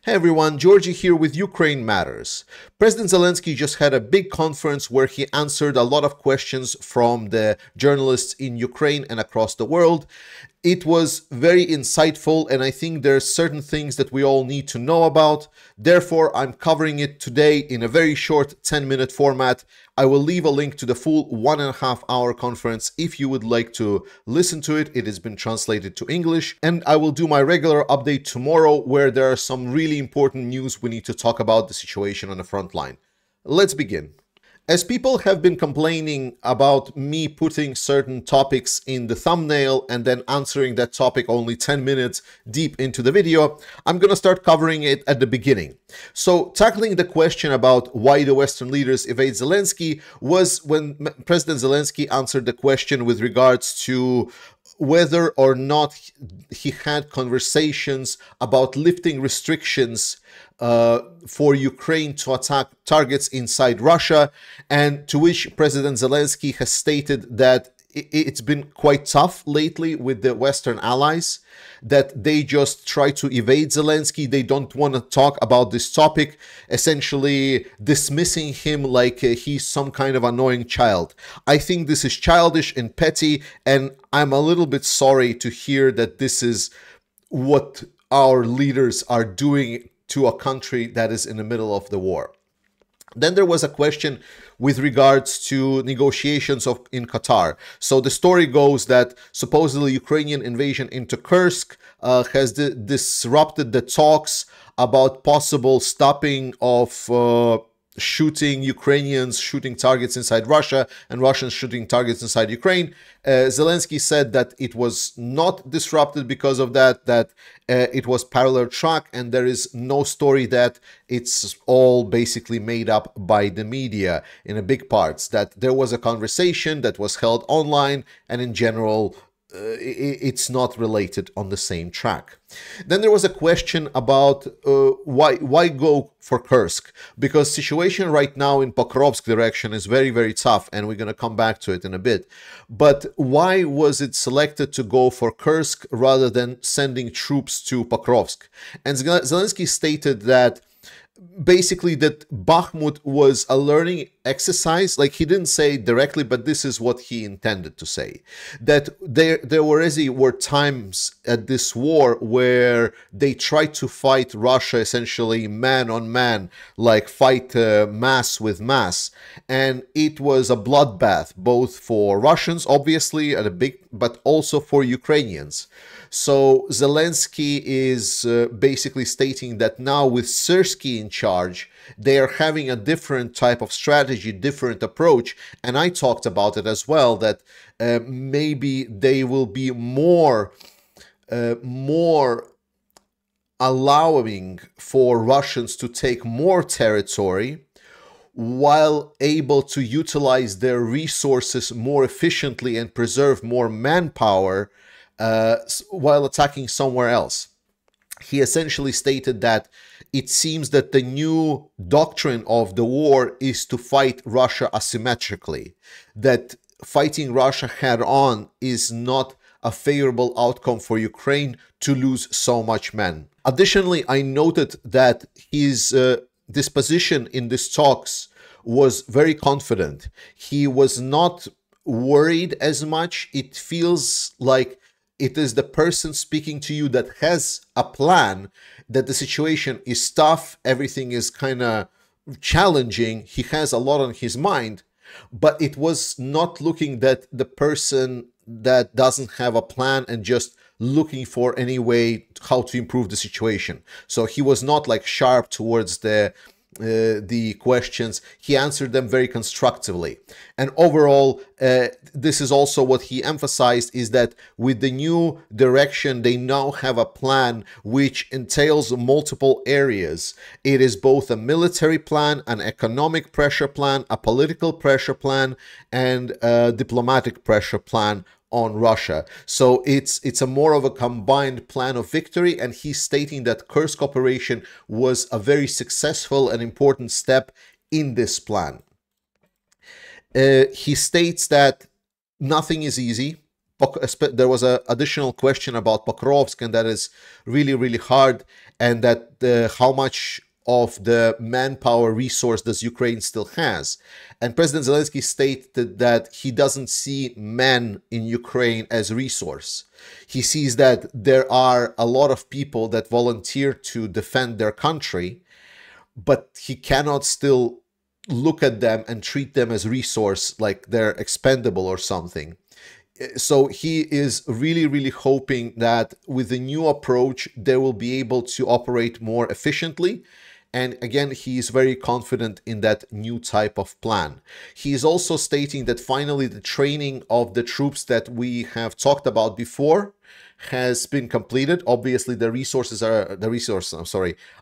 Hey everyone, Georgie here with Ukraine Matters. President Zelensky just had a big conference where he answered a lot of questions from the journalists in Ukraine and across the world. It was very insightful, and I think there's certain things that we all need to know about. Therefore, I'm covering it today in a very short 10-minute format. I will leave a link to the full 1.5-hour conference if you would like to listen to it. It has been translated to English, and I will do my regular update tomorrow where there are some really important news we need to talk about the situation on the front line. Let's begin. As people have been complaining about me putting certain topics in the thumbnail and then answering that topic only 10 minutes deep into the video, I'm going to start covering it at the beginning. So tackling the question about why the Western leaders evade Zelensky was when President Zelensky answered the question with regards to whether or not he had conversations about lifting restrictions for Ukraine to attack targets inside Russia, and to which President Zelensky has stated that it's been quite tough lately with the Western allies, that they just try to evade Zelensky. They don't want to talk about this topic, essentially dismissing him like he's some kind of annoying child. I think this is childish and petty, and I'm a little bit sorry to hear that this is what our leaders are doing to a country that is in the middle of the war. Then there was a question with regards to negotiations in Qatar. So the story goes that supposedly Ukrainian invasion into Kursk has disrupted the talks about possible stopping of shooting Ukrainians shooting targets inside Russia and Russians shooting targets inside Ukraine. Zelensky said that it was not disrupted because of that it was parallel track, and there is no story that it's all basically made up by the media in a big parts, that there was a conversation that was held online, and in general it's not related on the same track. Then there was a question about why go for Kursk, because situation right now in Pokrovsk direction is very, very tough, and we're going to come back to it in a bit. But why was it selected to go for Kursk rather than sending troops to Pokrovsk? And Zelensky stated that basically that Bakhmut was a learning exercise. Like, he didn't say directly, but this is what he intended to say, that there already were times at this war where they tried to fight Russia essentially man on man, like fight mass with mass, and it was a bloodbath both for Russians obviously at a big, but also for Ukrainians. So Zelensky is basically stating that now with Syrskyi in charge, they are having a different type of strategy, different approach. And I talked about it as well, that maybe they will be more allowing for Russians to take more territory while able to utilize their resources more efficiently and preserve more manpower while attacking somewhere else. He essentially stated that it seems that the new doctrine of the war is to fight Russia asymmetrically, that fighting Russia head-on is not a favorable outcome for Ukraine to lose so much men. Additionally, I noted that his disposition in these talks was very confident. He was not worried as much. It feels like it is the person speaking to you that has a plan, that the situation is tough, everything is kind of challenging, he has a lot on his mind, but it was not looking that the person that doesn't have a plan and just looking for any way how to improve the situation. So he was not like sharp towards the questions. He answered them very constructively. And overall, this is also what he emphasized, is that with the new direction, they now have a plan which entails multiple areas. It is both a military plan, an economic pressure plan, a political pressure plan, and a diplomatic pressure plan on Russia. So it's a more of a combined plan of victory, and he's stating that Kursk operation was a very successful and important step in this plan. He states that nothing is easy, there was an additional question about Pokrovsk, and that is really, really hard, and that how much of the manpower resource does Ukraine still has. And President Zelensky stated that he doesn't see men in Ukraine as resource. He sees that there are a lot of people that volunteer to defend their country, but he cannot still look at them and treat them as resource, like they're expendable or something. So he is really, really hoping that with the new approach, they will be able to operate more efficiently. And again, he is very confident in that new type of plan. He is also stating that finally the training of the troops that we have talked about before has been completed. Obviously,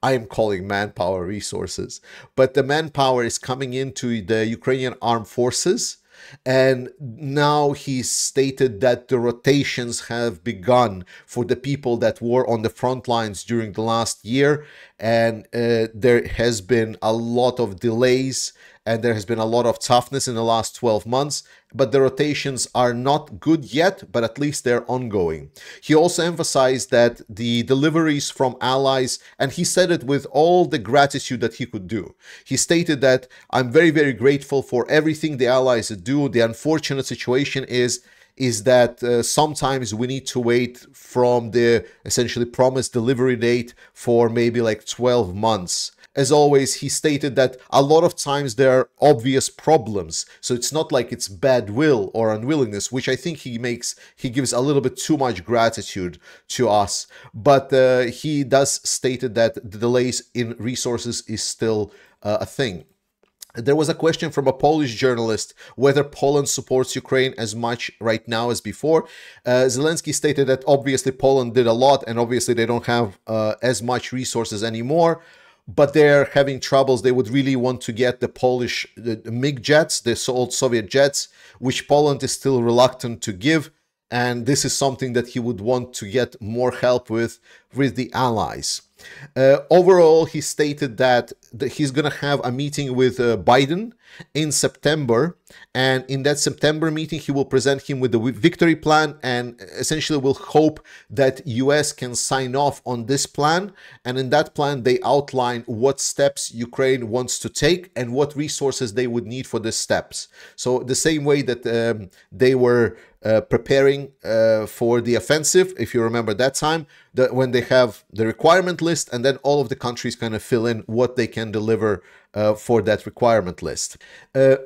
I am calling manpower resources, but the manpower is coming into the Ukrainian armed forces. And now he's stated that the rotations have begun for the people that were on the front lines during the last year. And there has been a lot of delays and there has been a lot of toughness in the last 12 months. But the rotations are not good yet, but at least they're ongoing. He also emphasized that the deliveries from allies, and he said it with all the gratitude that he could do. He stated that I'm very, very grateful for everything the allies do. The unfortunate situation is that sometimes we need to wait from the essentially promised delivery date for maybe like 12 months. As always, he stated that a lot of times there are obvious problems. So it's not like it's bad will or unwillingness, which I think he gives a little bit too much gratitude to us. But he does stated that the delays in resources is still a thing. There was a question from a Polish journalist whether Poland supports Ukraine as much right now as before. Zelensky stated that obviously Poland did a lot and obviously they don't have as much resources anymore, but they're having troubles. They would really want to get the Polish MiG jets, the old Soviet jets, which Poland is still reluctant to give. And this is something that he would want to get more help with the allies. Overall, he stated that he's going to have a meeting with Biden in September. And in that September meeting, he will present him with the victory plan and essentially will hope that US can sign off on this plan. And in that plan, they outline what steps Ukraine wants to take and what resources they would need for these steps. So the same way that they were preparing for the offensive, if you remember that time, when they have the requirement list and then all of the countries kind of fill in what they can deliver for that requirement list.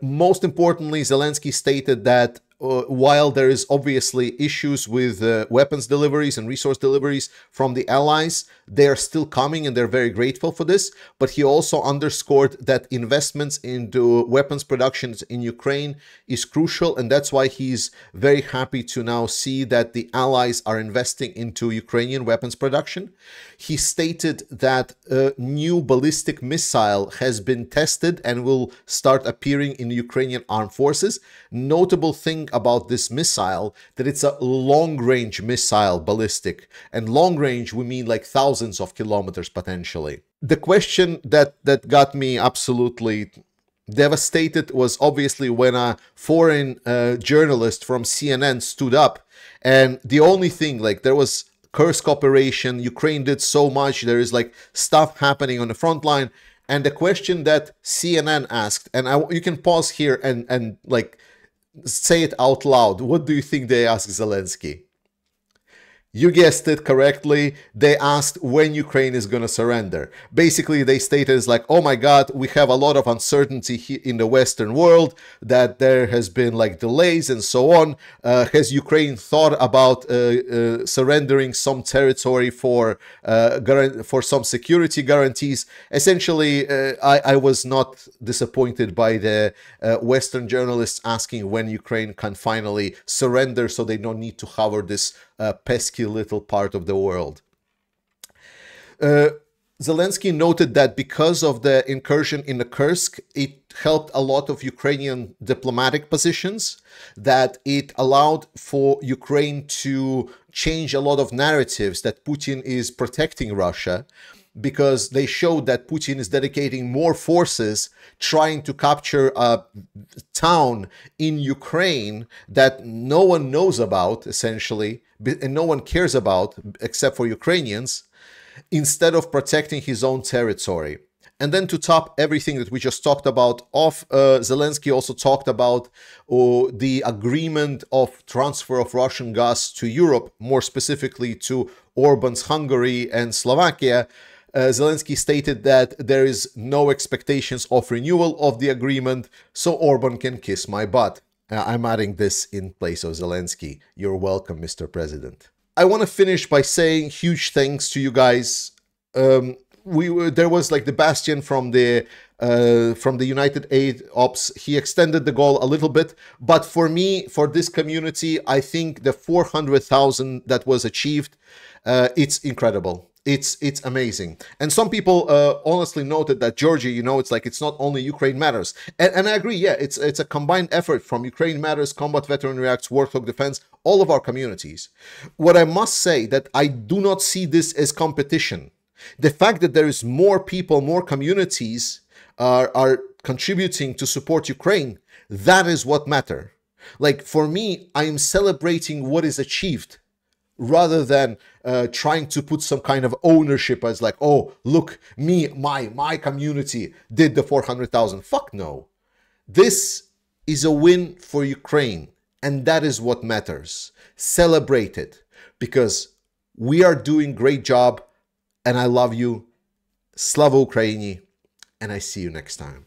Most importantly, Zelensky stated that while there is obviously issues with weapons deliveries and resource deliveries from the allies, they are still coming and they're very grateful for this. But he also underscored that investments into weapons productions in Ukraine is crucial. And that's why he's very happy to now see that the allies are investing into Ukrainian weapons production. He stated that a new ballistic missile has been tested and will start appearing in the Ukrainian armed forces. Notable thing about this missile that it's a long-range missile ballistic, and long range we mean like thousands of kilometers potentially. The question that got me absolutely devastated was obviously when a foreign journalist from CNN stood up, and the only thing, like, there was Kursk operation, Ukraine did so much, there is like stuff happening on the front line, and the question that CNN asked, and you can pause here and like say it out loud. What do you think they asked Zelensky? You guessed it correctly. They asked when Ukraine is going to surrender. Basically, they stated it's like, oh my God, we have a lot of uncertainty here in the Western world, that there has been like delays and so on. Has Ukraine thought about surrendering some territory for some security guarantees? Essentially, I was not disappointed by the Western journalists asking when Ukraine can finally surrender so they don't need to cover this pesky little part of the world. Zelensky noted that because of the incursion in the Kursk, it helped a lot of Ukrainian diplomatic positions, that it allowed for Ukraine to change a lot of narratives that Putin is protecting Russia. because they showed that Putin is dedicating more forces trying to capture a town in Ukraine that no one knows about, essentially, and no one cares about except for Ukrainians, instead of protecting his own territory. And then to top everything that we just talked about, Zelensky also talked about the agreement of transfer of Russian gas to Europe, more specifically to Orban's Hungary and Slovakia. Zelensky stated that there is no expectations of renewal of the agreement, so Orban can kiss my butt. I'm adding this in place of Zelensky. You're welcome, Mr. President. I want to finish by saying huge thanks to you guys. There was like the Bastion from the United Aid Ops. He extended the goal a little bit, but for me, for this community, I think the 400,000 that was achieved, it's incredible. It's amazing. And some people honestly noted that Georgia, you know, it's not only Ukraine Matters. And I agree, yeah, it's a combined effort from Ukraine Matters, Combat Veteran Reacts, Warthog Defense, all of our communities. What I must say that I do not see this as competition. The fact that there is more people, more communities are contributing to support Ukraine, that is what matter. Like for me, I am celebrating what is achieved, rather than trying to put some kind of ownership as like, oh, look, my community did the 400,000. Fuck no. This is a win for Ukraine, and that is what matters. Celebrate it, because we are doing great job, and I love you. Slava Ukraini, and I see you next time.